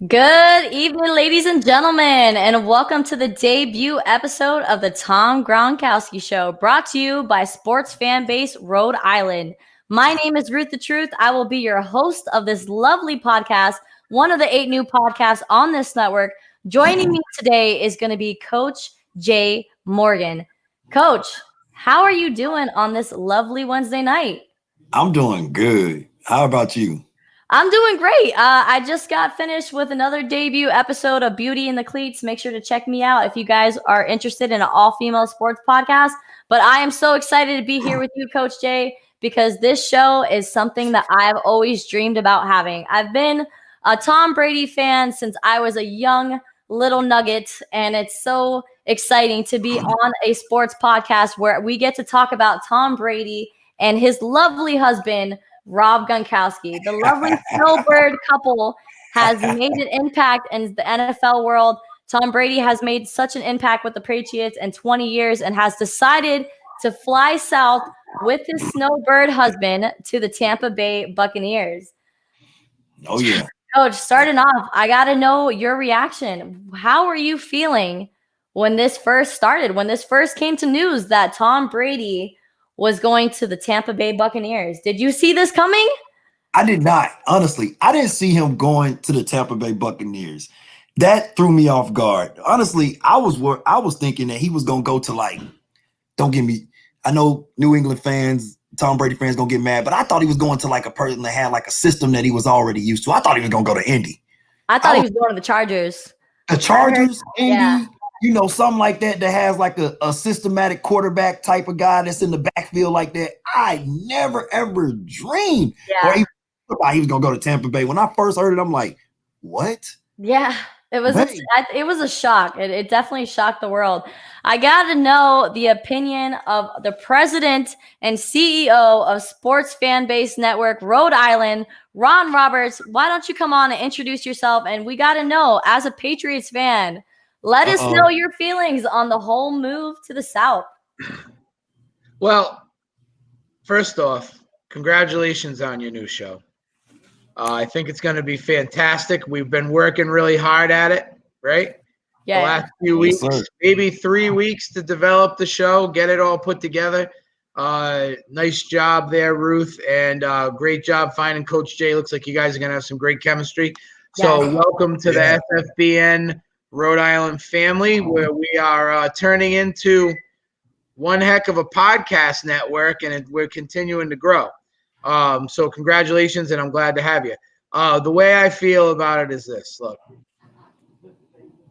Good evening, ladies and gentlemen, and welcome to the debut episode of the Gronkowski Show, brought to you by Sports Fan Base Rhode Island. My name is Ruth the Truth. I will be your host of this lovely podcast, one of the 8 new podcasts on this network. Joining me today is going to be Coach Jay Morgan. Coach, how are you doing on this lovely Wednesday night? I'm doing good. How about you? I'm doing great. I just got finished with another debut episode of Beauty in the Cleats. Make sure to check me out if you guys are interested in an all-female sports podcast. But I am so excited to be here with you, Coach Jay, because this show is something that I've always dreamed about having. I've been a Tom Brady fan since I was a young little nugget, and it's so exciting to be on a sports podcast where we get to talk about Tom Brady and his lovely husband, Rob Gronkowski. The lovely snowbird couple has made an impact in the NFL world. Tom Brady has made such an impact with the Patriots in 20 years and has decided to fly south with his snowbird husband to the Tampa Bay Buccaneers. Oh, yeah. Coach, starting off, I got to know your reaction. How are you feeling when this first started, when this first came to news that Tom Brady was going to the Tampa Bay Buccaneers? Did you see this coming? I did not. Honestly, I didn't see him going to the Tampa Bay Buccaneers. That threw me off guard. Honestly, I was thinking that he was going to go to don't get me, I know New England fans, Tom Brady fans going to get mad, but I thought he was going to a person that had a system that he was already used to. I thought he was going to go to Indy. I thought he was going to the Chargers. The Chargers, Indy, yeah. Something like that has a systematic quarterback type of guy that's in the backfield like that. I never, ever dreamed. Yeah. Or even thought he was going to go to Tampa Bay. When I first heard it, I'm like, what? Yeah, it was a shock. It definitely shocked the world. I got to know the opinion of the president and CEO of Sports Fan Base Network, Rhode Island, Ron Roberts. Why don't you come on and introduce yourself? And we got to know, as a Patriots fan, let us know your feelings on the whole move to the South. Well, first off, congratulations on your new show. I think it's going to be fantastic. We've been working really hard at it, right? Yeah. The last few weeks, maybe 3 weeks to develop the show, get it all put together. Nice job there, Ruth, and great job finding Coach Jay. Looks like you guys are going to have some great chemistry. So welcome to the SFBN Rhode Island family, where we are turning into one heck of a podcast network, and we're continuing to grow. So congratulations, and I'm glad to have you. The way I feel about it is this. Look,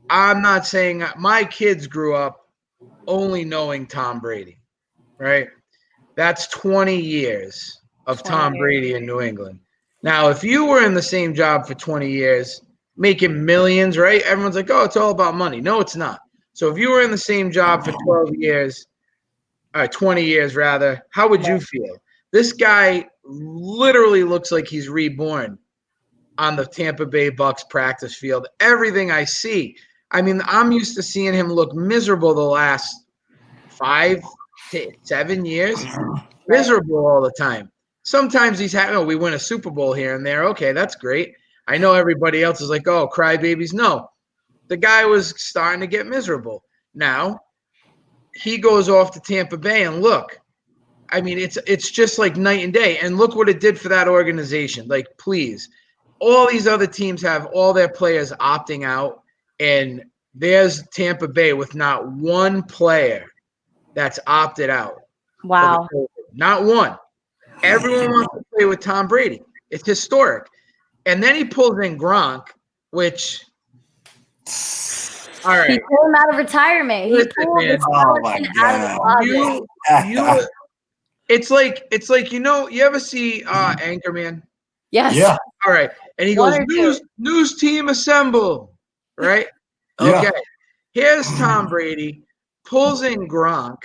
I'm not saying my kids grew up only knowing Tom Brady, right? That's 20 years of Tom Brady in New England. Now, if you were in the same job for 20 years, making millions, right? Everyone's like, oh, it's all about money. No, it's not. So if you were in the same job for 20 years rather, how would you feel? This guy literally looks like he's reborn on the Tampa Bay Bucs practice field. Everything I see. I mean, I'm used to seeing him look miserable the last 5 to 7 years. Miserable all the time. Sometimes we win a Super Bowl here and there. Okay, that's great. I know everybody else is like, oh, crybabies. No, the guy was starting to get miserable. Now, he goes off to Tampa Bay, and look, I mean, it's just like night and day. And look what it did for that organization. Like, please, all these other teams have all their players opting out, and there's Tampa Bay with not one player that's opted out. Wow. Not one. Everyone wants to play with Tom Brady. It's historic. And then he pulls in Gronk, which, all right. He pulled him out of retirement. He pulled his skeleton out of the closet. It's like you ever see Anchorman? Yes. Yeah. All right. And he goes, news team assemble. Right? Okay. Yeah. Here's Tom Brady, pulls in Gronk,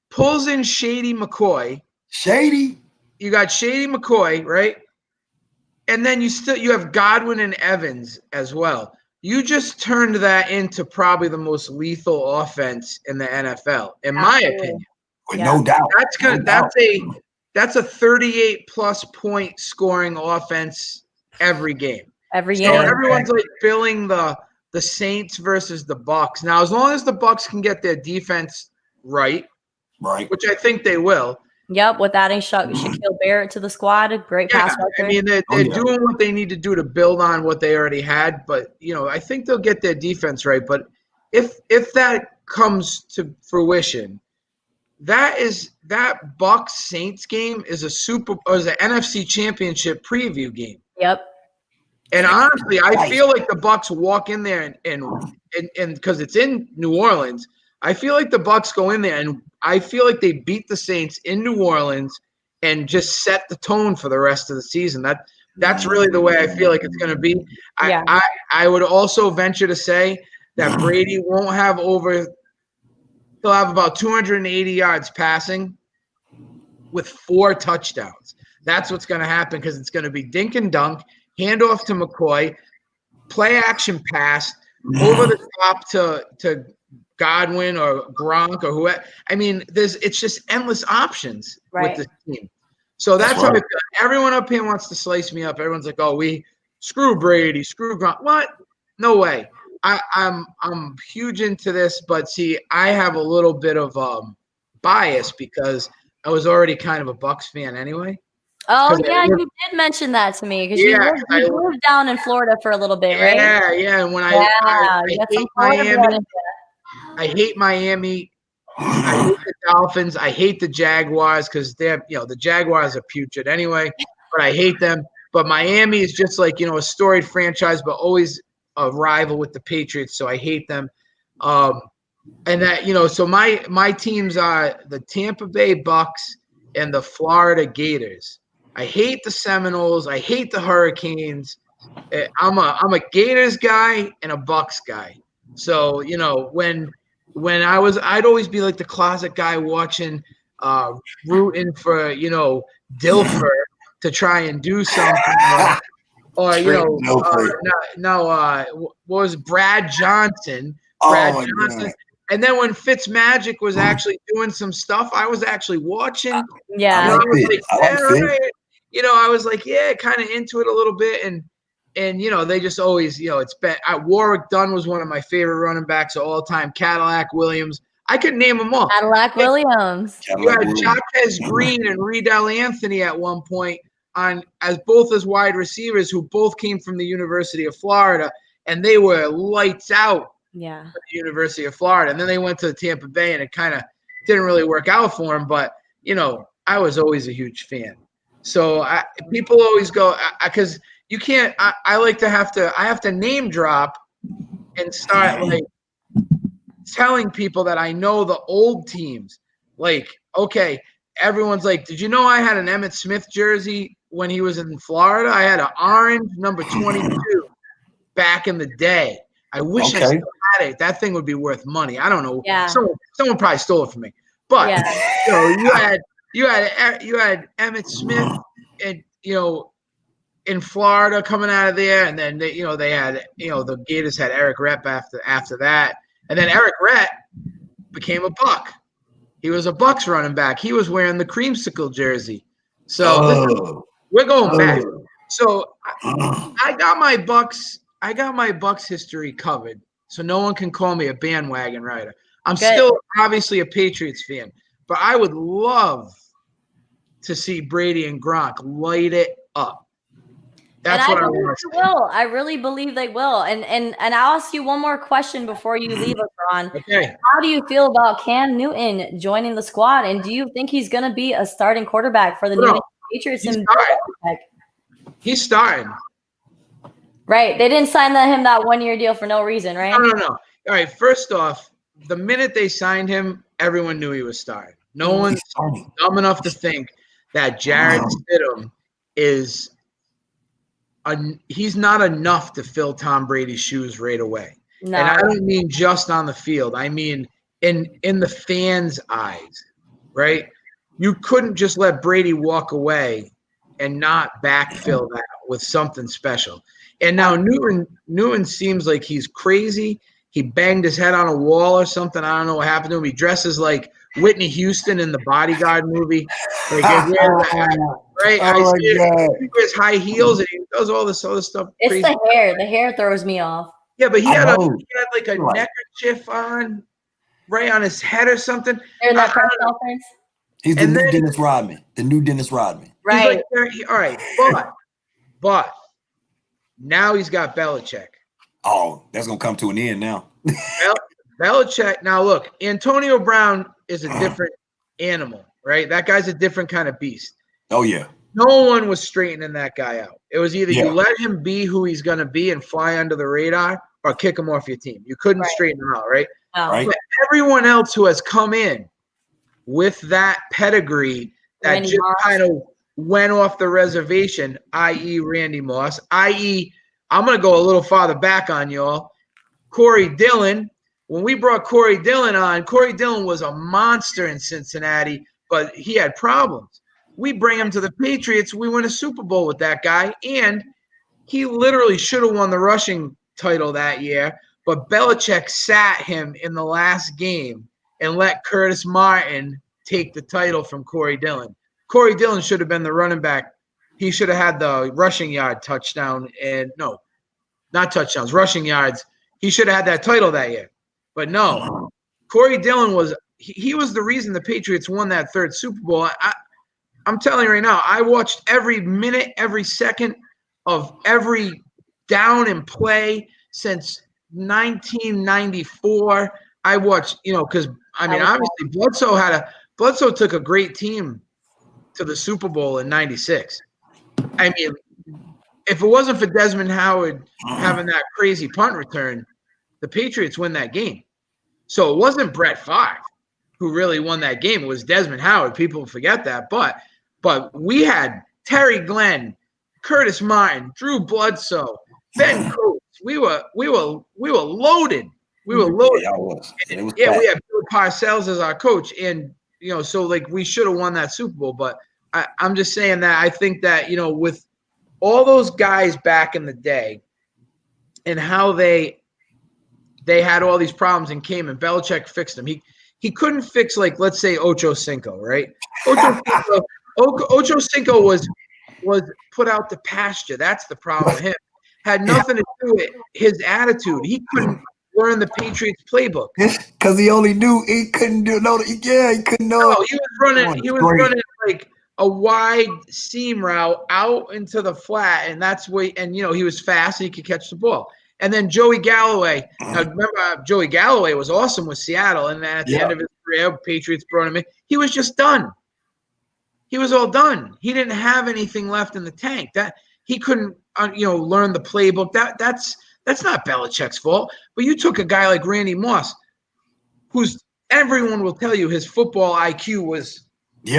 pulls in Shady McCoy. Shady? You got Shady McCoy, right? And then you have Godwin and Evans as well. You just turned that into probably the most lethal offense in the NFL, in my opinion. No doubt. That's a 38 plus point scoring offense every game. every So game. everyone's like billing the Saints versus the Bucks. Now, as long as the Bucks can get their defense right, which I think they will. Yep, with adding Shaquille Barrett to the squad, a great pass rusher. I mean, they're doing what they need to do to build on what they already had, but I think they'll get their defense right. But if that comes to fruition, that Bucks Saints game is an NFC Championship preview game. Yep. And honestly, I feel like the Bucks walk in there and because it's in New Orleans, I feel like the Bucks go in there and I feel like they beat the Saints in New Orleans and just set the tone for the rest of the season. That's really the way I feel like it's going to be. I would also venture to say that Brady won't have he'll have about 280 yards passing with 4 touchdowns. That's what's going to happen because it's going to be dink and dunk, handoff to McCoy, play action pass, over the top to Godwin or Gronk or whoever. I mean, it's just endless options with this team. So that's how I feel. Everyone up here wants to slice me up. Everyone's like, "Oh, we screw Brady, screw Gronk." What? No way. I'm huge into this, but see, I have a little bit of bias because I was already kind of a Bucks fan anyway. Oh yeah, you did mention that to me because you lived down in Florida for a little bit, right? Yeah. And when I hate Miami, I hate Miami. I hate the Dolphins. I hate the Jaguars because they're the Jaguars are putrid anyway, but I hate them. But Miami is just like a storied franchise, but always a rival with the Patriots, so I hate them. And that so my teams are the Tampa Bay Bucks and the Florida Gators. I hate the Seminoles. I hate the Hurricanes. I'm a Gators guy and a Bucks guy. So when I'd always be like the closet guy watching, rooting for Dilfer to try and do something. Or what was Brad Johnson? Johnson. And then when Fitzmagic was actually doing some stuff, I was actually watching. Yeah, I was like, kind of into it a little bit, and they just always, it's been. Warwick Dunn was one of my favorite running backs of all time. Cadillac Williams, I could name them all. Cadillac Williams. You had Jacquez Green and Riedel Anthony at one point as wide receivers who both came from the University of Florida, and they were lights out. Yeah, at the University of Florida, and then they went to Tampa Bay, and it kind of didn't really work out for them. But I was always a huge fan. So people always go because you can't. I have to name drop and start like telling people that I know the old teams. Like, okay, everyone's like, did you know I had an Emmitt Smith jersey when he was in Florida? I had an orange number 22 back in the day. I wish I still had it. That thing would be worth money. I don't know. Yeah. Someone probably stole it from me. But you had Emmitt Smith and in Florida coming out of there, and then they had the Gators had Eric Rep after that, and then Eric Rep became a Buck. He was a Bucks running back. He was wearing the creamsicle jersey. So we're going back. So I got my Bucks history covered, so no one can call me a bandwagon rider. I'm still obviously a Patriots fan, but I would love to see Brady and Gronk light it up. That's what I want to see. I really believe they will. And I'll ask you one more question before you leave us, Ron. Okay. How do you feel about Cam Newton joining the squad, and do you think he's going to be a starting quarterback for the New England Patriots? He's starting. Right. They didn't sign him that 1-year deal for no reason, right? No. All right. First off, the minute they signed him, everyone knew he was starting. No one's dumb enough to think that Jarrett Stidham is he's not enough to fill Tom Brady's shoes right away. No. And I don't mean just on the field. I mean in the fans' eyes, right? You couldn't just let Brady walk away and not backfill that with something special. And now Newton seems like he's crazy. He banged his head on a wall or something. I don't know what happened to him. He dresses like Whitney Houston in the Bodyguard movie. Like, right? He wears high heels and he does all this other stuff. It's crazy. the hair. The hair throws me off. Yeah, but he I had know. like a Right. neckerchief on, right on his head or something. During that press conference. He's the And new then- Dennis Rodman. The new Dennis Rodman. Right. He's like, all right, but now he's got Belichick. Oh, that's gonna come to an end now. Belichick. Now look, Antonio Brown is a different animal, right? That guy's a different kind of beast. Oh yeah. No one was straightening that guy out. It was either Yeah. you let him be who he's going to be and fly under the radar, or kick him off your team. You couldn't Right. straighten him out, right? No. Right. But everyone else who has come in with that pedigree that Randy just Moss. kind of went off the reservation, i.e. Randy Moss, i.e. I'm going to go a little farther back on y'all. Corey Dillon. When we brought Corey Dillon on, Corey Dillon was a monster in Cincinnati, but he had problems. We bring him to the Patriots. We win a Super Bowl with that guy, and he literally should have won the rushing title that year, but Belichick sat him in the last game and let Curtis Martin take the title from Corey Dillon. Corey Dillon should have been the running back. He should have had the rushing yard touchdown and no, not touchdowns, rushing yards. He should have had that title that year. But no, Corey Dillon was he was the reason the Patriots won that third Super Bowl. I'm telling you right now, I watched every minute, every second of every down and play since 1994. I watched, because I mean, obviously Bledsoe took a great team to the Super Bowl in '96. I mean, if it wasn't for Desmond Howard having that crazy punt return, the Patriots win that game. So it wasn't Brett Favre who really won that game. It was Desmond Howard. People forget that. But we had Terry Glenn, Curtis Martin, Drew Bledsoe, Ben Coates. We were loaded. We were loaded. Yeah, We had Bill Parcells as our coach, and so like we should have won that Super Bowl. But I'm just saying that I think that with all those guys back in the day, and how they had all these problems and came and Belichick fixed them. He couldn't fix, like, let's say Ocho Cinco, right? Ocho Cinco was put out to pasture. That's the problem with him. Had nothing to do with his attitude. He couldn't learn the Patriots playbook because he only knew he couldn't do he couldn't know. No, he was running like a wide seam route out into the flat, and that's way. And he was fast and he could catch the ball. And then Joey Galloway. Now, remember, Joey Galloway was awesome with Seattle, and then at the end of his career, Patriots brought him in. He was just done. He was all done. He didn't have anything left in the tank. That he couldn't, learn the playbook. That's not Belichick's fault. But you took a guy like Randy Moss, who's everyone will tell you his football IQ was through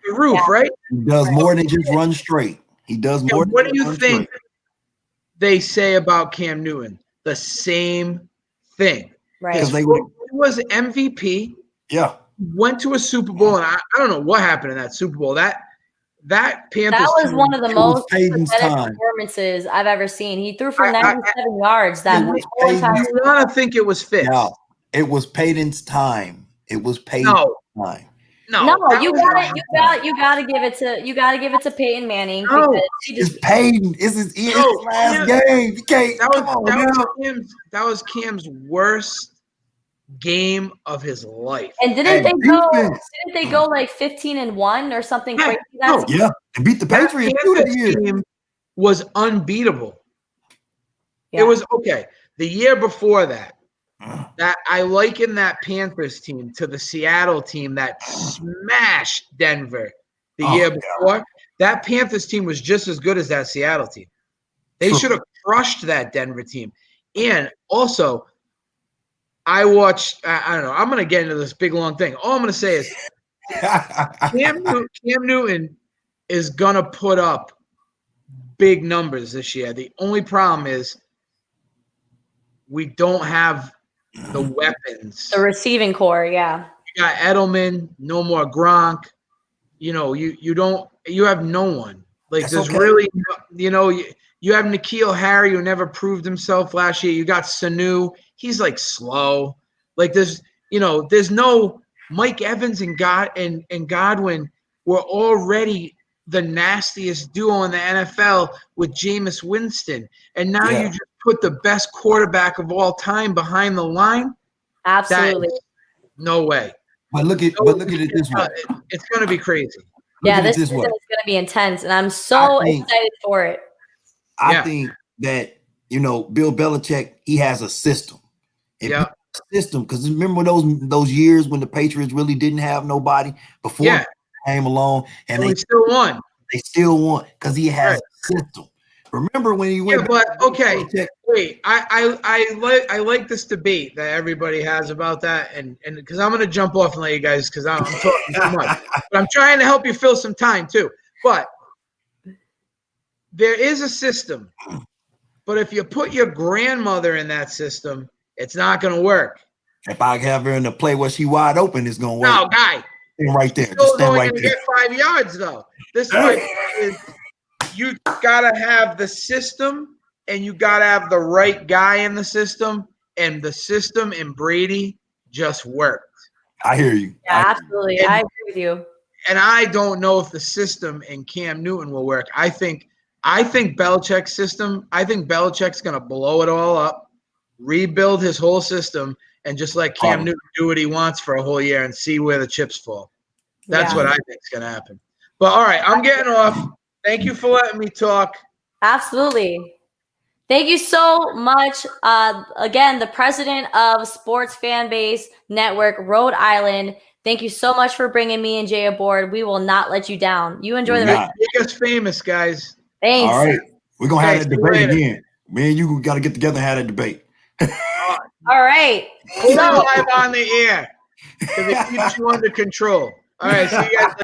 the roof, right? He does more than just run straight. He does more. And what do you think they say about Cam Newton? The same thing. Right. He was MVP. Yeah. Went to a Super Bowl, and I don't know what happened in that Super Bowl. That Panthers. That was one of the most Peyton's pathetic time. performances I've ever seen. He threw for 97 yards that It was whole entire. You want to think it was fixed? No, it was Peyton's time. It was Peyton's time. No, you gotta give it to Peyton Manning. No, because he just It's Peyton. It's his last game. You can't. That was Cam's worst game of his life. and didn't they go like 15-1 or something crazy? Yeah, and beat the Patriots too that year. Team was unbeatable. Yeah. It was okay. The year before that I liken that Panthers team to the Seattle team that smashed Denver the year before. That Panthers team was just as good as that Seattle team. They should have crushed that Denver team. And also, I watched, I don't know, I'm going to get into this big, long thing. All I'm going to say is Cam Newton is going to put up big numbers this year. The only problem is we don't have the weapons. The receiving core, yeah. You got Edelman, no more Gronk. You have no one. Like That's there's okay. really, you have N'Keal Harry who never proved himself last year. You got Sanu. He's like slow. Like there's no Mike Evans and Godwin were already the nastiest duo in the NFL with Jameis Winston, and now Yeah. you just put the best quarterback of all time behind the line. Absolutely. No way. But look at it this way. It's going to be crazy. Yeah, Look at this it this season way. is going to be intense, and I'm so excited for it. I think that, Bill Belichick, he has a system. Yeah. System, because remember those years when the Patriots really didn't have nobody before he came along, and they still won. They still won because he has a system. Remember when he went? Yeah, but okay. Wait, I like this debate that everybody has about that, and because I'm gonna jump off and let you guys, because I'm talking too much, but I'm trying to help you fill some time too. But there is a system, but if you put your grandmother in that system, it's not gonna work. If I have her in the play where she wide open, it's gonna work. No, guy. Stand right there. Just stand right there. Get 5 yards though. This is you gotta have the system, and you gotta have the right guy in the system, and the system in Brady just worked. I hear you. Yeah, absolutely. I agree with you. And I don't know if the system in Cam Newton will work. I think Belichick's system, I think Belichick's gonna blow it all up, rebuild his whole system, and just let Cam Newton do what he wants for a whole year and see where the chips fall. That's what I think is gonna happen. But all right, I'm getting off. Thank you for letting me talk. Absolutely. Thank you so much. Again, the president of Sports Fan Base Network, Rhode Island. Thank you so much for bringing me and Jay aboard. We will not let you down. You enjoy the rest. Make us famous, guys. Thanks. All right. We're going to have that debate again. Me and you got to get together and have that debate. All right. We'll be live on the air because it keeps you under control. All right. See you guys.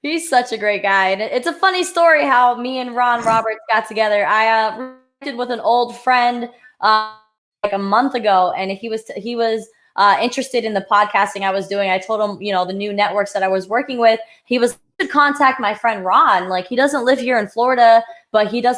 He's such a great guy. And it's a funny story how me and Ron Roberts got together. I reconnected with an old friend like a month ago, and he was interested in the podcasting I was doing. I told him, the new networks that I was working with. He was to contact my friend Ron. Like, he doesn't live here in Florida, but he does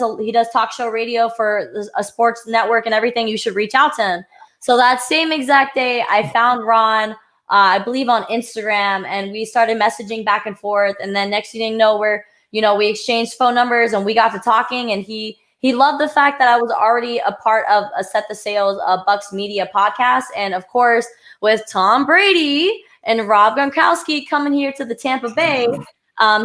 talk show radio for a sports network and everything. You should reach out to him. So that same exact day, I found Ron, I believe on Instagram, and we started messaging back and forth. And then next thing you know, we exchanged phone numbers and we got to talking, and he loved the fact that I was already a part of a Set the Sales Bucks Media podcast. And of course, with Tom Brady and Rob Gronkowski coming here to the Tampa Bay,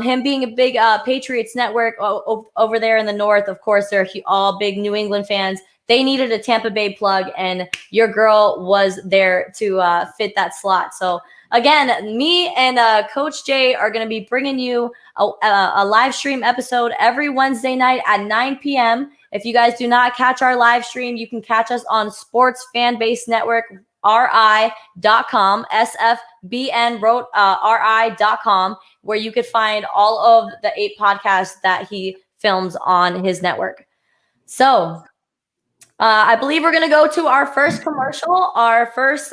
him being a big Patriots network over there in the North, of course, they're all big New England fans. They needed a Tampa Bay plug, and your girl was there to fit that slot. So again, me and Coach Jay are going to be bringing you a live stream episode every Wednesday night at 9 p.m. If you guys do not catch our live stream, you can catch us on Sports Fan Base Network, RI.com, SFBN RI.com, where you could find all of the 8 podcasts that he films on his network. So I believe we're going to go to our first commercial, our first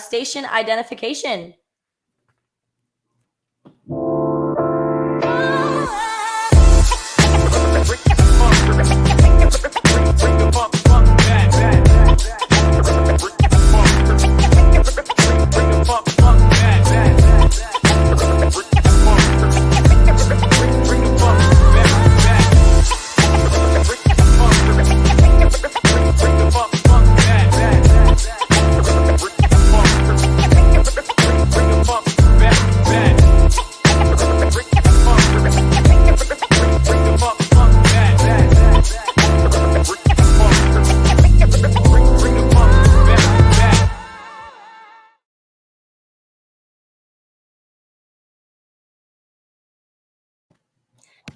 station identification.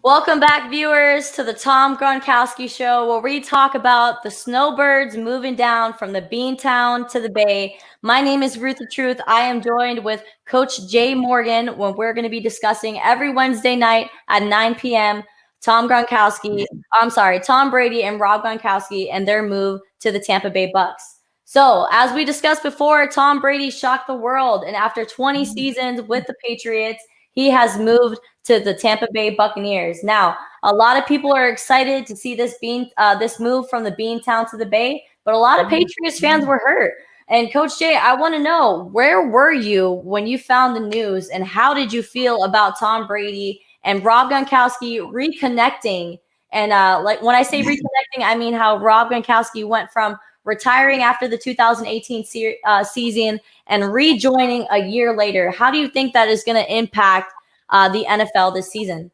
Welcome back, viewers, to the Tom Gronkowski Show, where we talk about the snowbirds moving down from the beantown to the bay. My name is Ruth the Truth. I am joined with Coach Jay Morgan, when we're going to be discussing every Wednesday night at 9 p.m. Tom Brady and Rob Gronkowski and their move to the Tampa Bay Bucks. So, as we discussed before, Tom Brady shocked the world, and after 20 seasons with the Patriots, he has moved to the Tampa Bay Buccaneers. Now, a lot of people are excited to see this move from the Beantown to the Bay, but a lot of Patriots fans were hurt. And Coach Jay, I want to know, where were you when you found the news, and how did you feel about Tom Brady and Rob Gronkowski reconnecting? And like when I say reconnecting, I mean how Rob Gronkowski went from retiring after the 2018 season and rejoining a year later. How do you think that is going to impact the NFL this season?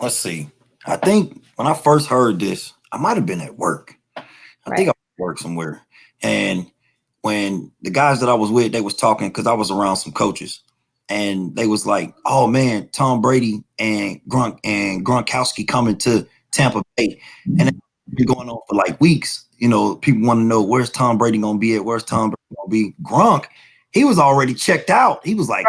Let's see. I think when I first heard this, I might have been at work. I think I was at work somewhere. And when the guys that I was with, they was talking, because I was around some coaches, and they was like, "Oh man, Tom Brady and Gronkowski coming to Tampa Bay," and it's been going on for like weeks. You know, people want to know, where's Tom Brady gonna be at? Where's Tom Brady gonna be? Gronk, he was already checked out. He was like,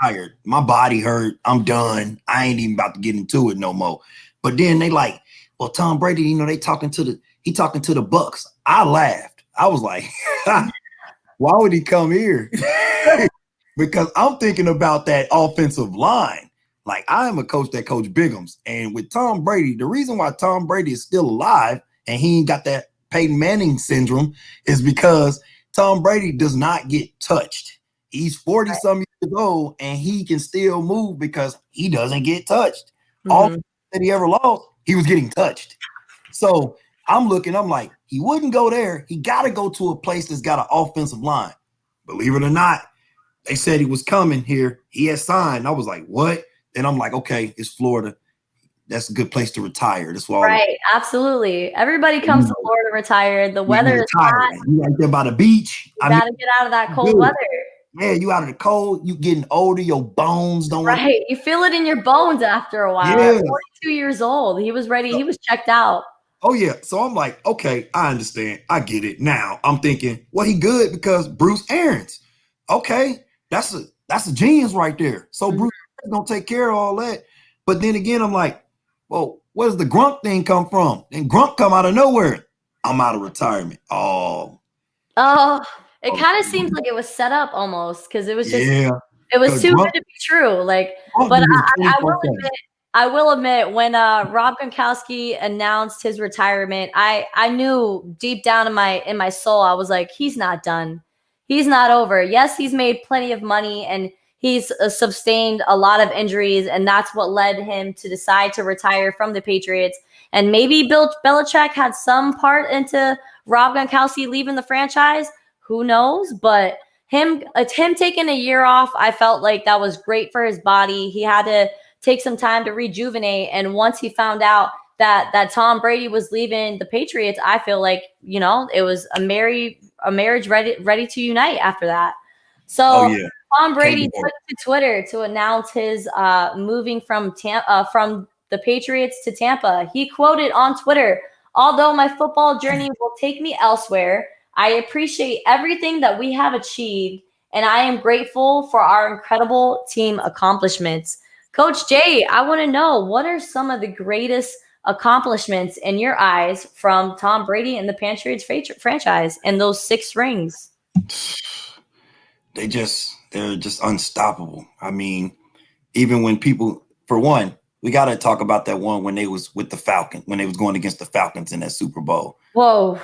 tired. My body hurt. I'm done. I ain't even about to get into it no more. But then they like, well, Tom Brady, you know, he talking to the Bucks. I laughed. I was like, why would he come here? Because I'm thinking about that offensive line. Like, I am a coach that coached Bigums. And with Tom Brady, the reason why Tom Brady is still alive and he ain't got that Peyton Manning syndrome is because Tom Brady does not get touched. He's 40 some years old and he can still move because he doesn't get touched. All that he ever lost, he was getting touched. So I'm like, he wouldn't go there. He got to go to a place that's got an offensive line. Believe it or not, they said he was coming here. He had signed. I was like, what? Then I'm like, okay, it's Florida. That's a good place to retire. That's why. Absolutely. Everybody comes to Florida retired. The weather is hot. You right there by the beach. You got to get out of that cold weather. Yeah, you out of the cold. You getting older. Your bones don't. Right. You feel it in your bones after a while. Yeah. 42 years old. He was ready. He was checked out. Oh, yeah. So I'm like, okay, I understand. I get it. Now I'm thinking, well, he good because Bruce Arians. Okay, that's a genius right there. So Bruce is going to take care of all that. But then again, I'm like, well, where does the Gronk thing come from? And Gronk come out of nowhere. I'm out of retirement. It kind of seems like it was set up almost, because it was just, it was too Gronk, good to be true. Like, but I will admit, when Rob Gronkowski announced his retirement, I knew deep down in my soul, I was like, he's not done. He's not over. Yes, he's made plenty of money and he's sustained a lot of injuries, and that's what led him to decide to retire from the Patriots. And maybe Bill Belichick had some part into Rob Gronkowski leaving the franchise. Who knows? But him taking a year off, I felt like that was great for his body. He had to take some time to rejuvenate. And once he found out that Tom Brady was leaving the Patriots, I feel like, you know, it was a marriage ready to unite after that. So Tom Brady took to Twitter to announce his moving from the Patriots to Tampa. He quoted on Twitter, "Although my football journey will take me elsewhere, I appreciate everything that we have achieved, and I am grateful for our incredible team accomplishments." Coach Jay, I want to know, what are some of the greatest accomplishments in your eyes from Tom Brady and the Patriots franchise and those 6 rings? They're just unstoppable. I mean, even when people, for one, we got to talk about that one when they was with the Falcons, when they was going against the Falcons in that Super Bowl. Whoa.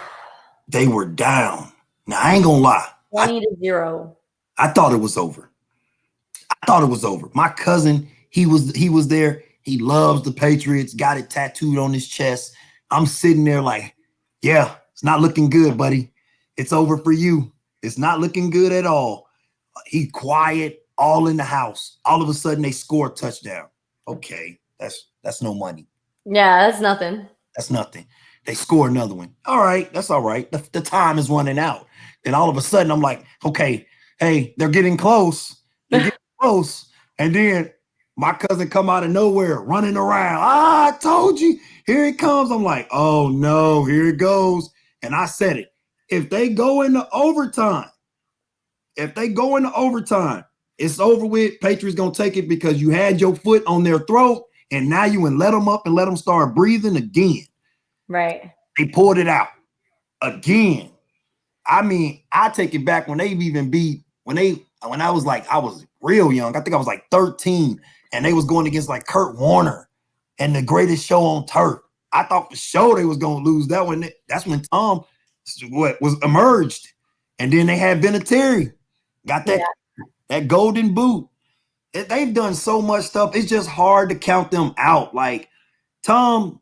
They were down. Now, I ain't going to lie. 20-0. I thought it was over. My cousin, he was there. He loves the Patriots, got it tattooed on his chest. I'm sitting there like, yeah, it's not looking good, buddy. It's over for you. It's not looking good at all. He quiet, all in the house. All of a sudden, they score a touchdown. Okay, that's no money. Yeah, that's nothing. That's nothing. They score another one. All right, that's all right. The time is running out. Then all of a sudden, I'm like, okay, hey, they're getting close. And then my cousin come out of nowhere running around. I told you, here it comes. I'm like, oh no, here it goes. And I said it. If they go into overtime, it's over with. Patriots gonna take it because you had your foot on their throat, and now you can let them up and let them start breathing again. Right. They pulled it out again. I mean, I take it back when they've even beat when I was real young. I think I was like 13, and they was going against like Kurt Warner and the greatest show on turf. I thought for sure they was gonna lose that one. That's when Tom was emerged. And then they had Vinatieri, got that golden boot. They've done so much stuff. It's just hard to count them out. Like Tom,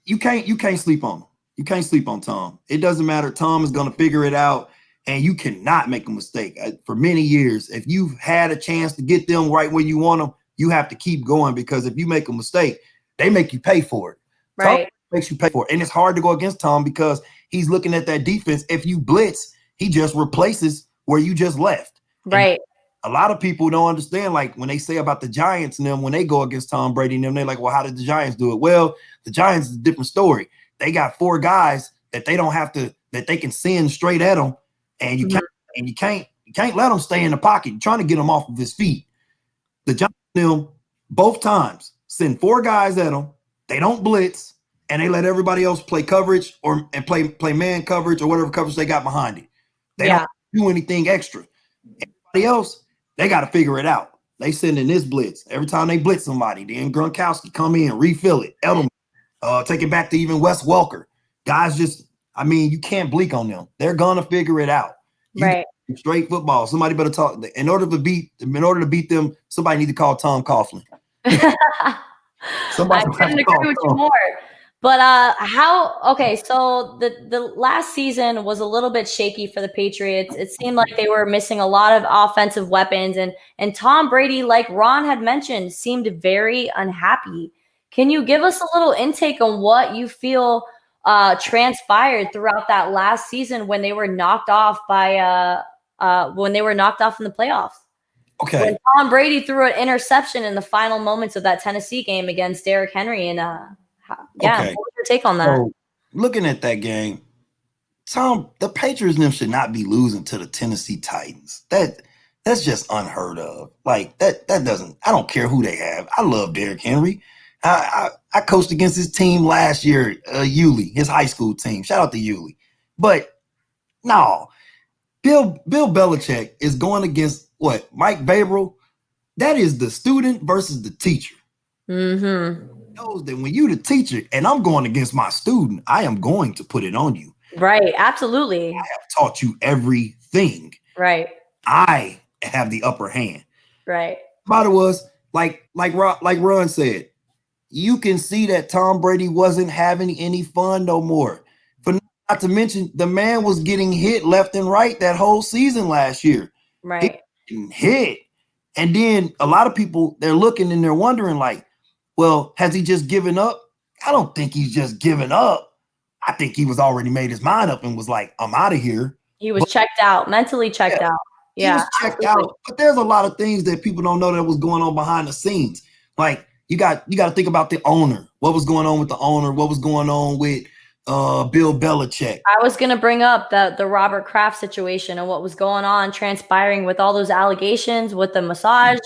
you can't sleep on him. You can't sleep on Tom. It doesn't matter. Tom is going to figure it out, and you cannot make a mistake. For many years, if you've had a chance to get them right where you want them, you have to keep going, because if you make a mistake, they make you pay for it. Right. Tom makes you pay for it. And it's hard to go against Tom because he's looking at that defense. If you blitz, he just replaces where you just left. Right. And a lot of people don't understand, like when they say about the Giants and them, when they go against Tom Brady and them, they're like, well, how did the Giants do it? Well, the Giants is a different story. They got 4 guys that they don't have to, that they can send straight at them, and you can't let them stay in the pocket. You're trying to get him off of his feet. The Giants, them both times send 4 guys at him. They don't blitz, and they let everybody else play coverage and play man coverage or whatever coverage they got behind it. They don't do anything extra. Everybody else, they got to figure it out. They send in this blitz every time they blitz somebody. Then Gronkowski come in, refill it. Edelman. Take it back to even Wes Welker. Guys you can't blink on them. They're gonna figure it out. Right. Straight football. Somebody better talk. In order to beat them, somebody need to call Tom Coughlin. Somebody I couldn't agree with you more. But so the last season was a little bit shaky for the Patriots. It seemed like they were missing a lot of offensive weapons, and Tom Brady, like Ron had mentioned, seemed very unhappy. Can you give us a little intake on what you feel transpired throughout that last season when they were knocked off in the playoffs? Okay. When Tom Brady threw an interception in the final moments of that Tennessee game against Derrick Henry, and what was your take on that? So, looking at that game, Tom, the Patriots should not be losing to the Tennessee Titans. That's just unheard of. Like that doesn't. I don't care who they have. I love Derrick Henry. I coached against his team last year, Yulee, his high school team. Shout out to Yulee. But no, Bill Belichick is going against what? Mike Vrabel. That is the student versus the teacher. Mm-hmm. He knows that when you the teacher and I'm going against my student, I am going to put it on you. Right. Absolutely. I have taught you everything. Right. I have the upper hand. Right. But it was like Ron said. You can see that Tom Brady wasn't having any fun no more. For not to mention, the man was getting hit left and right that whole season last year. Right. Hit. And then a lot of people, they're looking and they're wondering, like, well, has he just given up? I don't think he's just given up. I think he was already made his mind up and was like, I'm out of here. He was checked out, mentally checked out. Yeah. He was checked out. But there's a lot of things that people don't know that was going on behind the scenes. Like, you got to think about the owner. What was going on with the owner? What was going on with Bill Belichick? I was going to bring up the Robert Kraft situation and what was going on, transpiring with all those allegations with the massage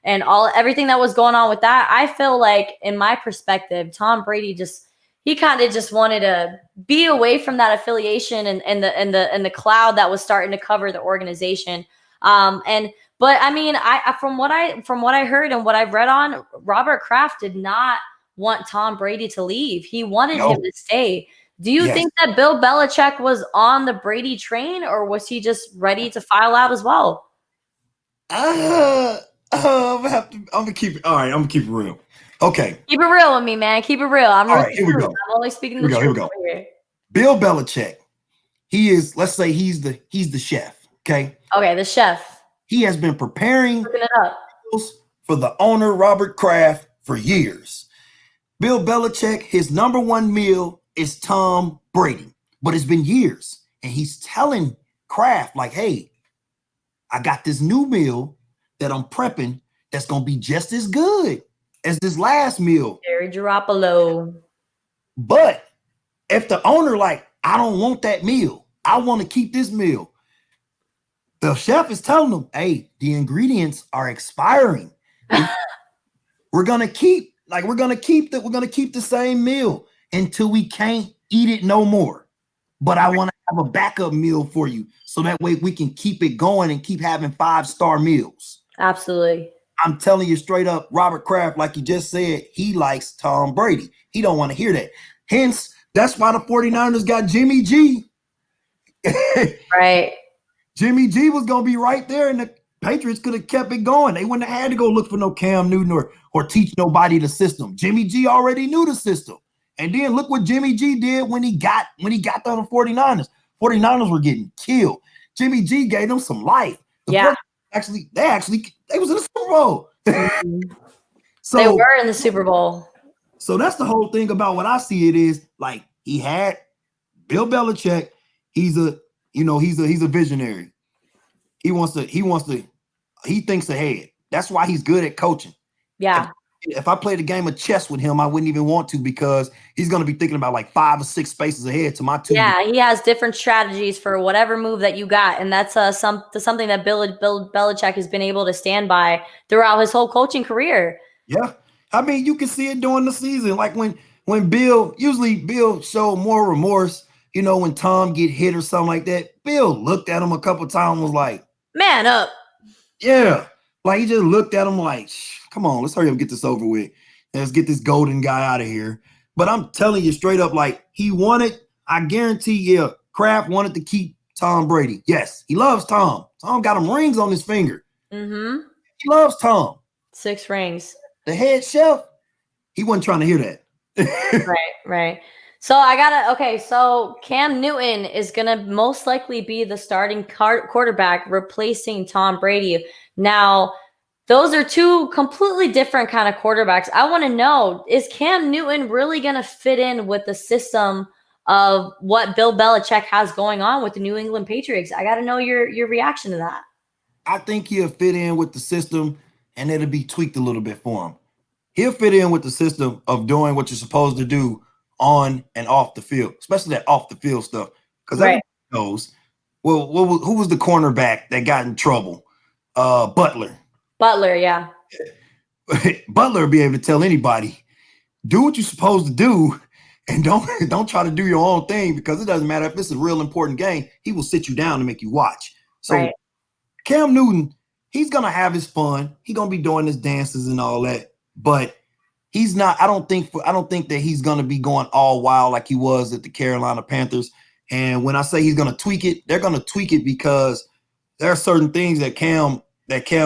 and everything that was going on with that. I feel like, in my perspective, Tom Brady he kind of just wanted to be away from that affiliation and the cloud that was starting to cover the organization. But I mean, from what I heard and what I've read on, Robert Kraft did not want Tom Brady to leave. He wanted him to stay. Do you think that Bill Belichick was on the Brady train, or was he just ready to file out as well? I'm gonna keep it. All right, I'm gonna keep it real. Okay. Keep it real with me, man. Keep it real. All right, here we go. I'm only speaking the truth. Here we go. Bill Belichick. He is, let's say he's the chef. Okay. Okay, the chef. He has been preparing for the owner, Robert Kraft, for years. Bill Belichick, his number one meal is Tom Brady, but it's been years. And he's telling Kraft, like, hey, I got this new meal that I'm prepping that's going to be just as good as this last meal. Jerry Garoppolo. But if the owner, like, I don't want that meal, I want to keep this meal, the chef is telling them, hey, the ingredients are expiring. We're gonna keep the same meal until we can't eat it no more. But I want to have a backup meal for you, so that way we can keep it going and keep having 5-star meals. Absolutely. I'm telling you straight up, Robert Kraft, like you just said, he likes Tom Brady. He don't want to hear that. Hence, that's why the 49ers got Jimmy G. Right. Jimmy G was going to be right there, and the Patriots could have kept it going. They wouldn't have had to go look for no Cam Newton or teach nobody the system. Jimmy G already knew the system. And then look what Jimmy G did when he got to the 49ers. 49ers were getting killed. Jimmy G gave them some life. The 49ers they was in the Super Bowl. So they were in the Super Bowl. So that's the whole thing about what I see it is like he had Bill Belichick. He's a visionary. He thinks ahead. That's why he's good at coaching. Yeah. If I played a game of chess with him, I wouldn't even want to because he's going to be thinking about like 5 or 6 spaces ahead to my 2. Yeah, he has different strategies for whatever move that you got, and that's something that Bill Belichick has been able to stand by throughout his whole coaching career. Yeah, I mean you can see it during the season, like when Bill showed more remorse. You know, when Tom get hit or something like that, Bill looked at him a couple times and was like, "Man up." Yeah, like he just looked at him like, come on, let's hurry up and get this over with. Let's get this golden guy out of here. But I'm telling you straight up, like he wanted, I guarantee Kraft wanted to keep Tom Brady. Yes, he loves Tom. Tom got him rings on his finger. Mm-hmm. He loves Tom. 6 rings. The head chef, he wasn't trying to hear that. Right. So so Cam Newton is going to most likely be the starting quarterback replacing Tom Brady. Now, those are 2 completely different kind of quarterbacks. I want to know, is Cam Newton really going to fit in with the system of what Bill Belichick has going on with the New England Patriots? I got to know your reaction to that. I think he'll fit in with the system and it'll be tweaked a little bit for him. He'll fit in with the system of doing what you're supposed to do on and off the field, especially that off the field stuff. Because everybody knows, well, who was the cornerback that got in trouble? Butler. Butler, yeah. Butler will be able to tell anybody, do what you're supposed to do and don't try to do your own thing because it doesn't matter if it's a real important game. He will sit you down and make you watch. So Cam Newton, he's going to have his fun. He's going to be doing his dances and all that, but he's not. I don't think that he's going to be going all wild like he was at the Carolina Panthers. And when I say he's going to tweak it, they're going to tweak it because there are certain things that Cam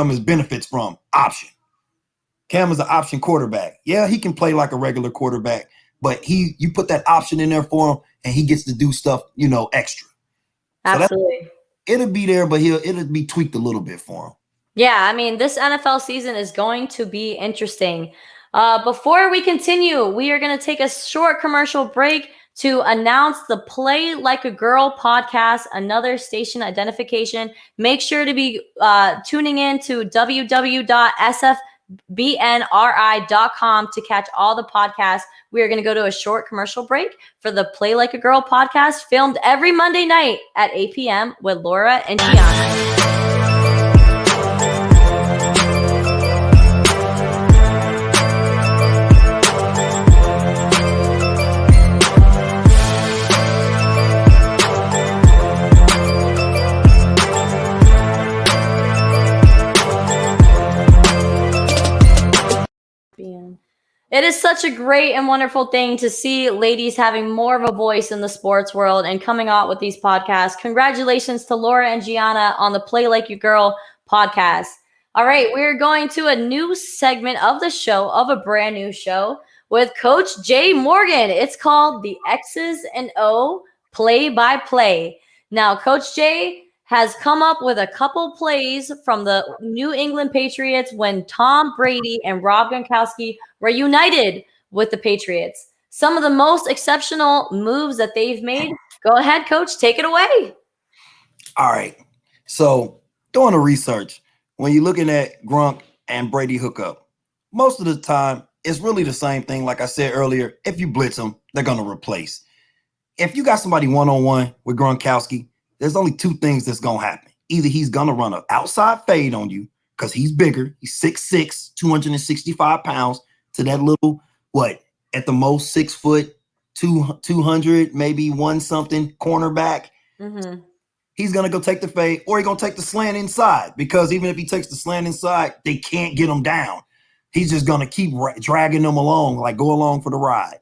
is benefits from. Option. Cam is an option quarterback. Yeah, he can play like a regular quarterback, but you put that option in there for him and he gets to do stuff, extra. Absolutely. So it'll be there, but it'll be tweaked a little bit for him. Yeah, I mean, this NFL season is going to be interesting. Before we continue, we are going to take a short commercial break to announce the Play Like a Girl podcast, another station identification. Make sure to be tuning in to www.sfbnri.com to catch all the podcasts. We are going to go to a short commercial break for the Play Like a Girl podcast, filmed every Monday night at 8 p.m. with Laura and Gianna. It is such a great and wonderful thing to see ladies having more of a voice in the sports world and coming out with these podcasts. Congratulations to Laura and Gianna on the Play Like Your Girl podcast. All right, we're going to a new segment of the show, of a brand new show with Coach Jay Morgan. It's called the X's and O Play by Play. Now, Coach Jay has come up with a couple plays from the New England Patriots when Tom Brady and Rob Gronkowski were united with the Patriots. Some of the most exceptional moves that they've made. Go ahead, Coach. Take it away. All right. So doing the research, when you're looking at Gronk and Brady hookup, most of the time, it's really the same thing. Like I said earlier, if you blitz them, they're going to replace. If you got somebody one-on-one with Gronkowski, there's only 2 things that's going to happen. Either he's going to run an outside fade on you because he's bigger. He's 6'6", 265 pounds to that little, at the most 6 foot, 200, maybe 1 something cornerback. Mm-hmm. He's going to go take the fade or he's going to take the slant inside because even if he takes the slant inside, they can't get him down. He's just going to keep dragging them along, like go along for the ride.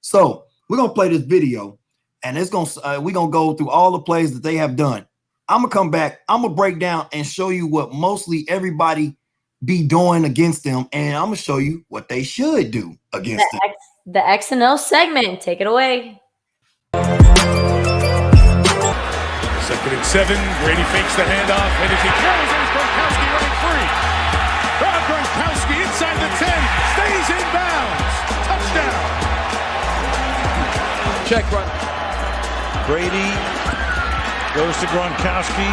So we're going to play this video. and we're gonna go through all the plays that they have done. I'm gonna come back. I'm gonna break down and show you what mostly everybody be doing against them, and I'm gonna show you what they should do against them. The X and O segment. Take it away. 2nd and 7. Brady fakes the handoff, and as he throws, there's Gronkowski running free. Gronkowski inside the 10, stays in bounds. Touchdown. Check run. Brady goes to Gronkowski.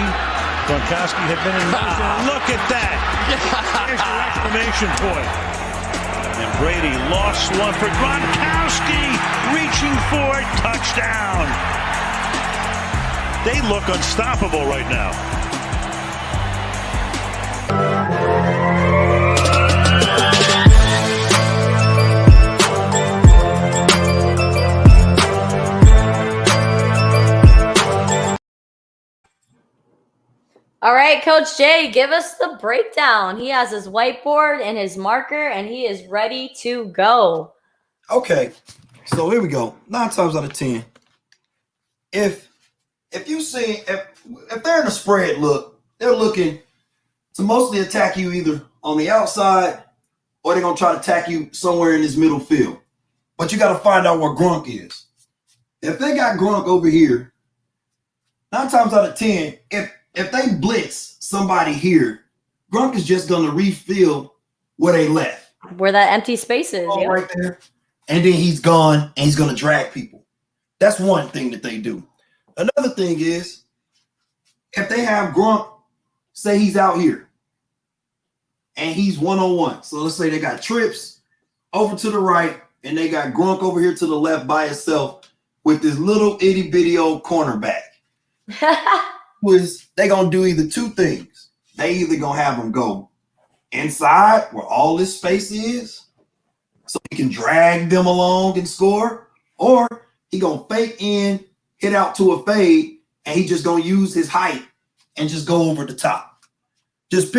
Gronkowski had been in motion. Look at that. There's your exclamation point. And Brady lost one for Gronkowski. Reaching for touchdown. They look unstoppable right now. All right, Coach Jay, give us the breakdown. He has his whiteboard and his marker, and he is ready to go. Okay, so here we go. 9 times out of 10, if you see if they're in a spread look, they're looking to mostly attack you either on the outside or they're gonna try to attack you somewhere in this middle field. But you got to find out where Gronk is. If they got Gronk over here, 9 times out of 10, if they blitz somebody here, Gronk is just gonna refill where they left. Where that empty space is. Oh, right there. And then he's gone and he's gonna drag people. That's one thing that they do. Another thing is if they have Gronk, say he's out here and he's one-on-one. So let's say they got trips over to the right and they got Gronk over here to the left by itself with this little itty-bitty old cornerback. They gonna do either two things. They either gonna have him go inside where all this space is so he can drag them along and score, or he gonna fake in, hit out to a fade, and he just gonna use his height and just go over the top. Just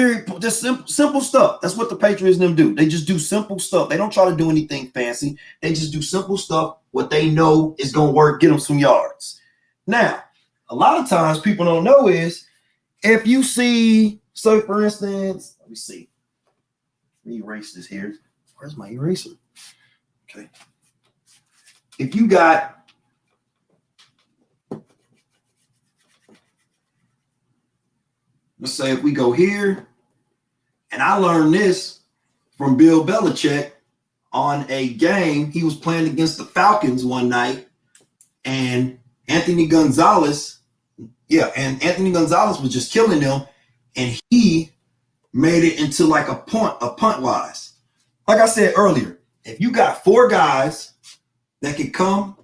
simple stuff. That's what the Patriots and them do. They just do simple stuff. They don't try to do anything fancy. They just do simple stuff, what they know is gonna work, get them some yards. Now, a lot of times people don't know is if you see, so for instance, let me see. Let me erase this here. Where's my eraser? Okay. If you got let's say if we go here, and I learned this from Bill Belichick on a game. He was playing against the Falcons one night, and Anthony Gonzalez was just killing them, and he made it into like a punt wise. Like I said earlier, if you got 4 guys that can come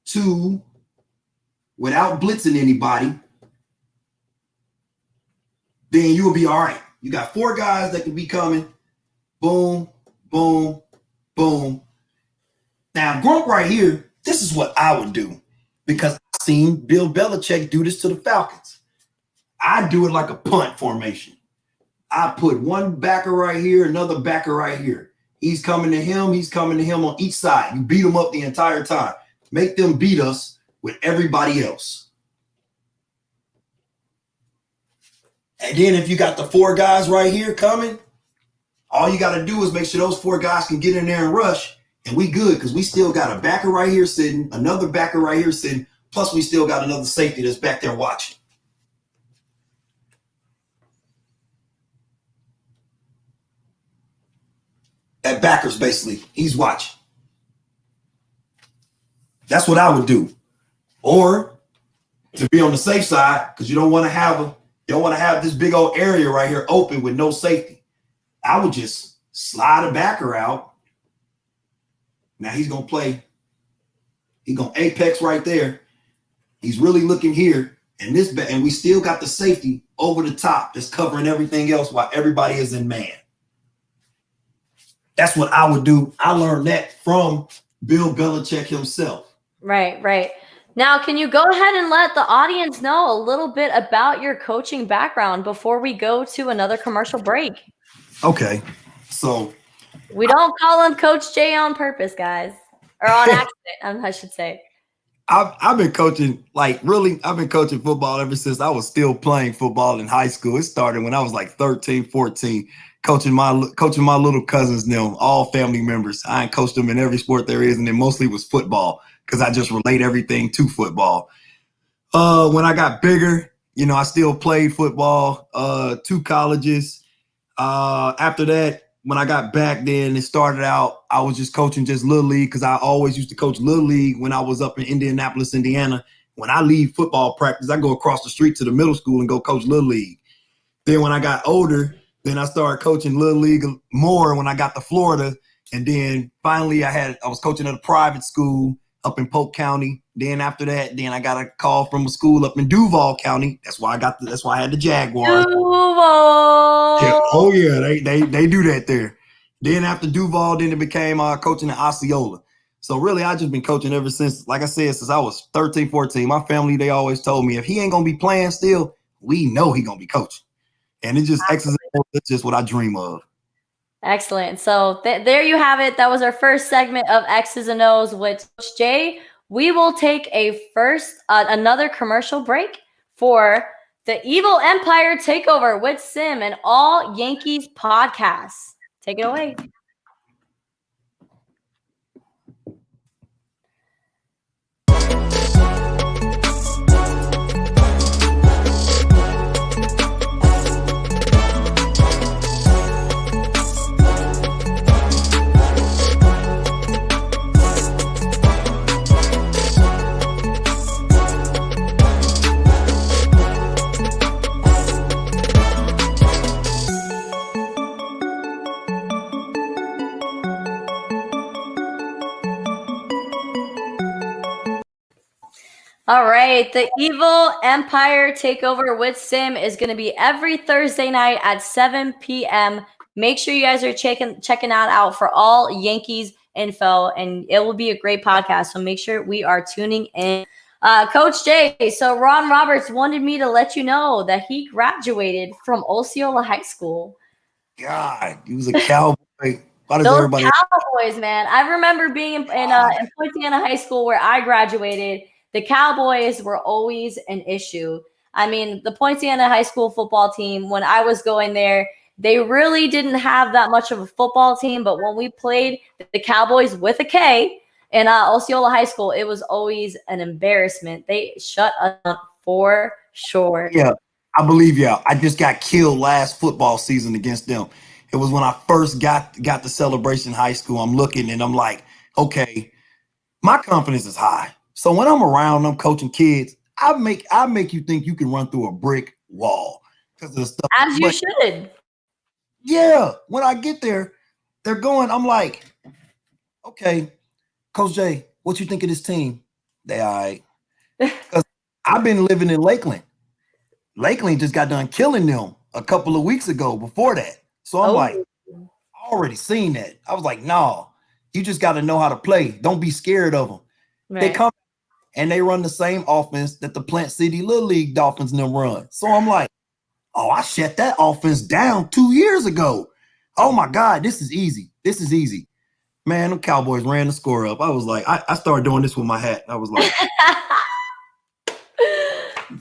to without blitzing anybody, then you will be all right. You got 4 guys that can be coming. Boom, boom, boom. Now, Gronk right here, this is what I would do because I've seen Bill Belichick do this to the Falcons. I do it like a punt formation. I put one backer right here, another backer right here. He's coming to him. He's coming to him on each side. You beat them up the entire time. Make them beat us with everybody else. And then if you got the 4 guys right here coming, all you got to do is make sure those 4 guys can get in there and rush, and we good because we still got a backer right here sitting, another backer right here sitting, plus we still got another safety that's back there watching. That backer's basically, he's watching. That's what I would do. Or to be on the safe side, because you don't want to have this big old area right here open with no safety. I would just slide a backer out. Now he's going to play. He's going to apex right there. He's really looking here. And we still got the safety over the top that's covering everything else while everybody is in man. That's what I would do. I learned that from Bill Belichick himself. Right. Now, can you go ahead and let the audience know a little bit about your coaching background before we go to another commercial break? Okay. So we don't call him Coach Jay on purpose, guys. Or on accident, I should say. I've been coaching, like really, I've been coaching football ever since I was still playing football in high school. It started when I was like 13, 14, coaching my little cousins, them, all family members. I ain't coached them in every sport there is, and it mostly was football because I just relate everything to football. When I got bigger, I still played football, 2 colleges. After that, when I got back, then it started out, I was just coaching just Little League because I always used to coach Little League when I was up in Indianapolis, Indiana. When I leave football practice, I go across the street to the middle school and go coach Little League. Then when I got older, then I started coaching Little League more when I got to Florida. And then finally I was coaching at a private school up in Polk County. Then after that, then I got a call from a school up in Duval County. That's why I had the Jaguars. Duval. Yeah. Oh yeah, they do that there. Then after Duval, then it became coaching at Osceola. So really, I just been coaching ever since, like I said, since I was 13, 14. My family, they always told me if he ain't gonna be playing still, we know he gonna be coaching. And it just X's and O's, that's just what I dream of. Excellent. So there you have it. That was our first segment of X's and O's with Coach Jay. We will take another commercial break for the Evil Empire Takeover with Sim and All Yankees podcasts. Take it away. All right, the Evil Empire Takeover with Sim is going to be every Thursday night at 7 p.m. Make sure you guys are checking that out for all Yankees info, and it will be a great podcast. So make sure we are tuning in. Coach Jay, so Ron Roberts wanted me to let you know that he graduated from Osceola High School. God, he was a cowboy. Why does Those everybody? Cowboys, man. I remember being in Poinciana High School where I graduated. The Cowboys were always an issue. I mean, the Poinciana High School football team, when I was going there, they really didn't have that much of a football team. But when we played the Cowboys with a K in Osceola High School, it was always an embarrassment. They shut us up for sure. Yeah, I believe y'all. I just got killed last football season against them. It was when I first got to Celebration High School. I'm looking and I'm like, okay, my confidence is high. So when I'm around them coaching kids, I make you think you can run through a brick wall because of the stuff. As you should. Yeah. When I get there, they're going, I'm like, okay, Coach Jay, what you think of this team? They all right. Because I've been living in Lakeland. Lakeland just got done killing them a couple of weeks ago before that. So I'm like, I already seen that. I was like, no, you just got to know how to play. Don't be scared of them. Right. They come and they run the same offense that the Plant City Little League Dolphins and them run. So I'm like, oh, I shut that offense down 2 years ago. Oh my God, this is easy. This is easy. Man, the Cowboys ran the score up. I was like, I started doing this with my hat. I was like,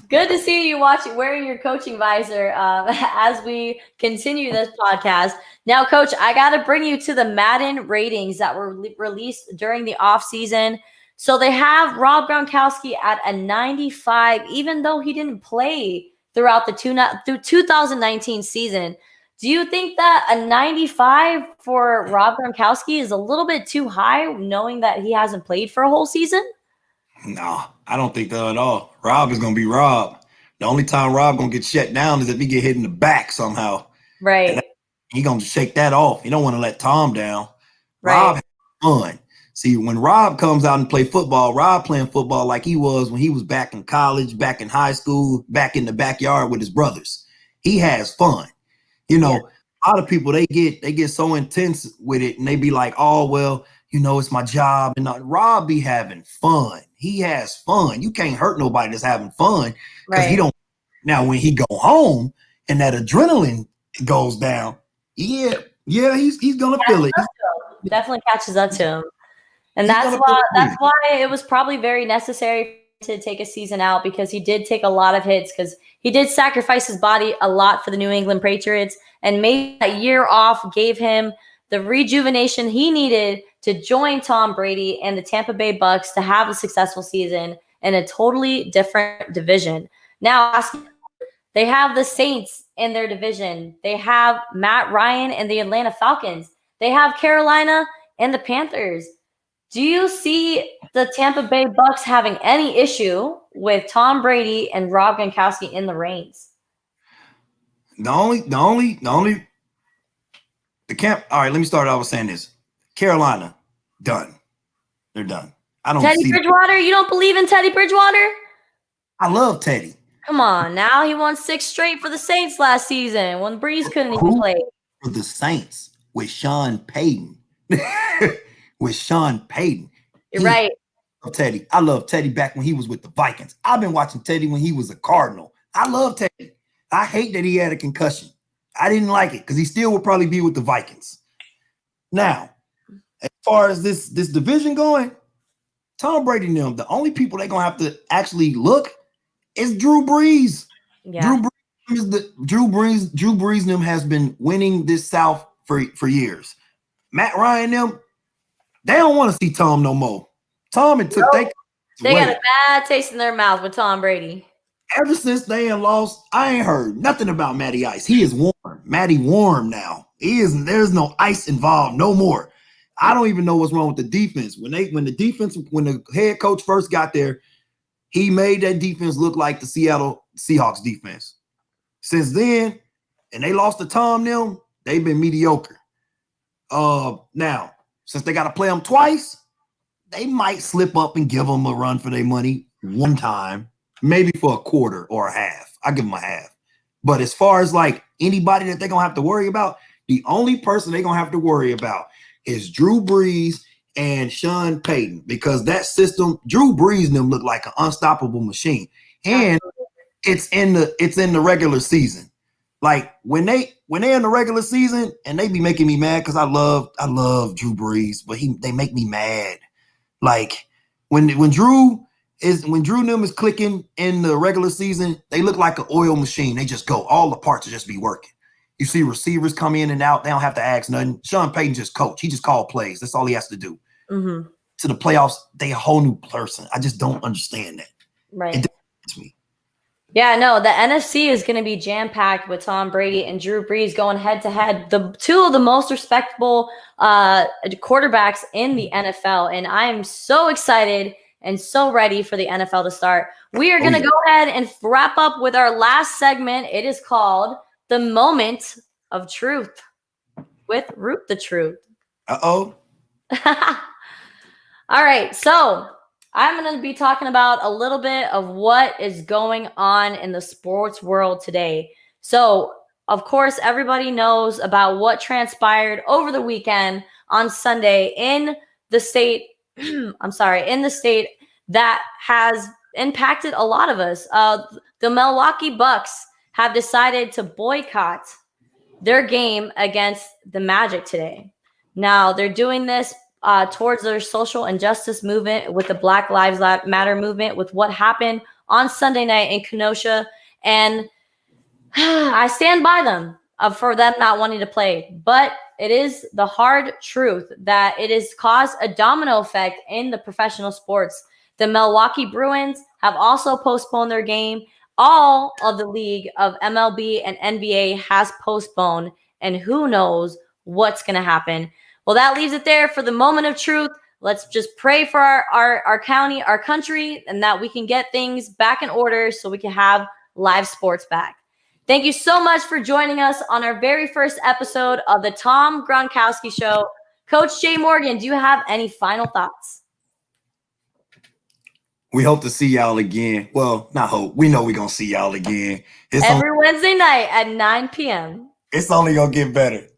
good to see you wearing your coaching visor as we continue this podcast. Now, Coach, I got to bring you to the Madden ratings that were released during the offseason. So they have Rob Gronkowski at a 95, even though he didn't play throughout the 2019 season. Do you think that a 95 for Rob Gronkowski is a little bit too high, knowing that he hasn't played for a whole season? No, I don't think that at all. Rob is going to be Rob. The only time Rob going to get shut down is if he get hit in the back somehow. Right. He going to shake that off. He don't want to let Tom down. Right. Rob has fun. See, when Rob comes out and play football, Rob playing football like he was when he was back in college, back in high school, back in the backyard with his brothers. He has fun. A lot of people, they get so intense with it and they be like, oh, well, it's my job. And Rob be having fun. He has fun. You can't hurt nobody that's having fun because he don't. Now, when he go home and that adrenaline goes down, he's going to feel it. Definitely catches up to him. And that's why it was probably very necessary to take a season out, because he did take a lot of hits, because he did sacrifice his body a lot for the New England Patriots, and maybe that year off gave him the rejuvenation he needed to join Tom Brady and the Tampa Bay Bucks to have a successful season in a totally different division. Now, they have the Saints in their division. They have Matt Ryan and the Atlanta Falcons. They have Carolina and the Panthers. Do you see the Tampa Bay Bucks having any issue with Tom Brady and Rob Gronkowski in the reins? All right, let me start out with saying this. Carolina, done. They're done. I don't Teddy see Bridgewater? You don't believe in Teddy Bridgewater? I love Teddy. Come on, now he won 6 straight for the Saints last season when Breeze couldn't even play. For the Saints with Sean Payton. With Sean Payton. You're right. Teddy. I love Teddy back when he was with the Vikings. I've been watching Teddy when he was a Cardinal. I love Teddy. I hate that he had a concussion. I didn't like it because he still would probably be with the Vikings. Now, as far as this division going, Tom Brady and them, the only people they're gonna have to actually look is Drew Brees. Yeah. Drew Brees and them has been winning this South for years. Matt Ryan them, they don't want to see Tom no more. Tom and took they got a bad taste in their mouth with Tom Brady. Ever since they lost, I ain't heard nothing about Matty Ice. He is warm. Matty warm now. There's no ice involved no more. I don't even know what's wrong with the defense. When the head coach first got there, he made that defense look like the Seattle Seahawks defense. Since then, and they lost to Tom them, they've been mediocre. Now, since they got to play them twice, they might slip up and give them a run for their money one time, maybe for a quarter or a half. I give them a half. But as far as like anybody that they're going to have to worry about, the only person they're going to have to worry about is Drew Brees and Sean Payton, because that system, Drew Brees and them look like an unstoppable machine. And it's in the regular season. Like when they're in the regular season, and they be making me mad because I love Drew Brees, but they make me mad. Like when Drew and them is clicking in the regular season, they look like an oil machine. They just go, all the parts will just be working. You see receivers come in and out, they don't have to ask nothing. Sean Payton just coach. He just call plays. That's all he has to do. Mm-hmm. To the playoffs, they a whole new person. I just don't understand that. Right. It doesn't me. Yeah, no, the NFC is going to be jam-packed with Tom Brady and Drew Brees going head-to-head. The two of the most respectable quarterbacks in the NFL. And I am so excited and so ready for the NFL to start. We are going to go ahead and wrap up with our last segment. It is called The Moment of Truth with Ruth the Truth. Uh-oh. All right, so I'm going to be talking about a little bit of what is going on in the sports world today. So, of course, everybody knows about what transpired over the weekend on Sunday in the state. I'm sorry, in the state that has impacted a lot of us. The Milwaukee Bucks have decided to boycott their game against the Magic today. Now, they're doing this towards their social injustice movement with the Black Lives Matter movement, with what happened on Sunday night in Kenosha. And I stand by them for them not wanting to play. But it is the hard truth that it has caused a domino effect in the professional sports. The Milwaukee Bruins have also postponed their game. All of the league of MLB and NBA has postponed, and who knows what's going to happen. Well, that leaves it there for the moment of truth. Let's just pray for our county, our country, and that we can get things back in order so we can have live sports back. Thank you so much for joining us on our very first episode of the Tom Gronkowski Show. Coach Jay Morgan, do you have any final thoughts? We hope to see y'all again. Well, not hope. We know we're going to see y'all again. Every Wednesday night at 9 p.m. It's only going to get better.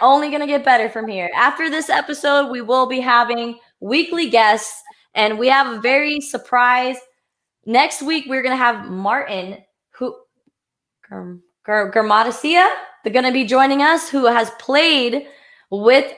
Only going to get better from here. After this episode, we will be having weekly guests, and we have a very surprise. Next week, we're going to have Martin, who Garmatasia, they're going to be joining us, who has played with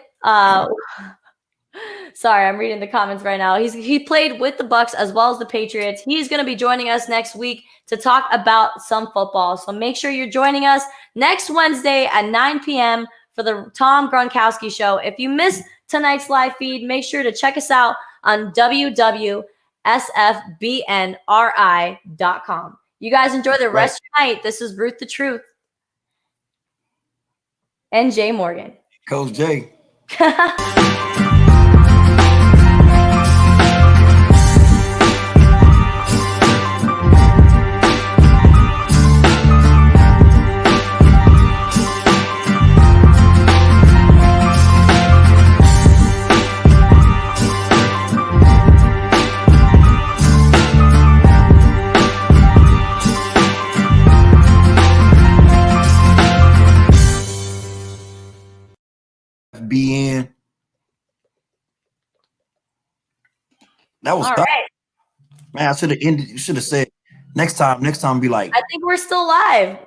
Sorry, I'm reading the comments right now. He played with the Bucks as well as the Patriots. He's going to be joining us next week to talk about some football. So make sure you're joining us next Wednesday at 9 p.m. for the Tom Gronkowski Show. If you missed tonight's live feed, make sure to check us out on www.sfbnri.com. You guys enjoy the rest of your night. This is Ruth the Truth and Jay Morgan. Coach Jay. BN. That was all tough. right. Man, I should have ended. You should have said next time be like, I think we're still live.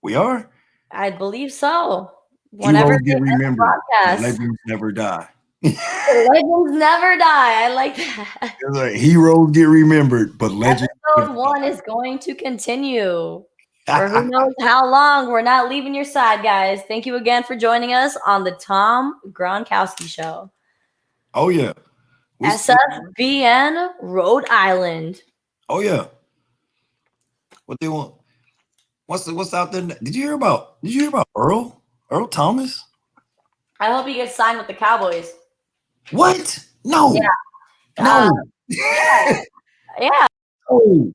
we are. I believe so. Whenever Heroes they get end the remembered. broadcast. Legends never die. Legends never die. I like that. It's like, heroes get remembered, but legends. Episode 1 is going to continue for who knows how long. We're not leaving your side, guys. Thank you again for joining us on the Tom Gronkowski Show. Oh yeah. SFBN Rhode Island. Oh yeah. What they want? What's out there? Did you hear about Earl Thomas? I hope he gets signed with the Cowboys. What? No. Yeah. No. Yeah. Oh.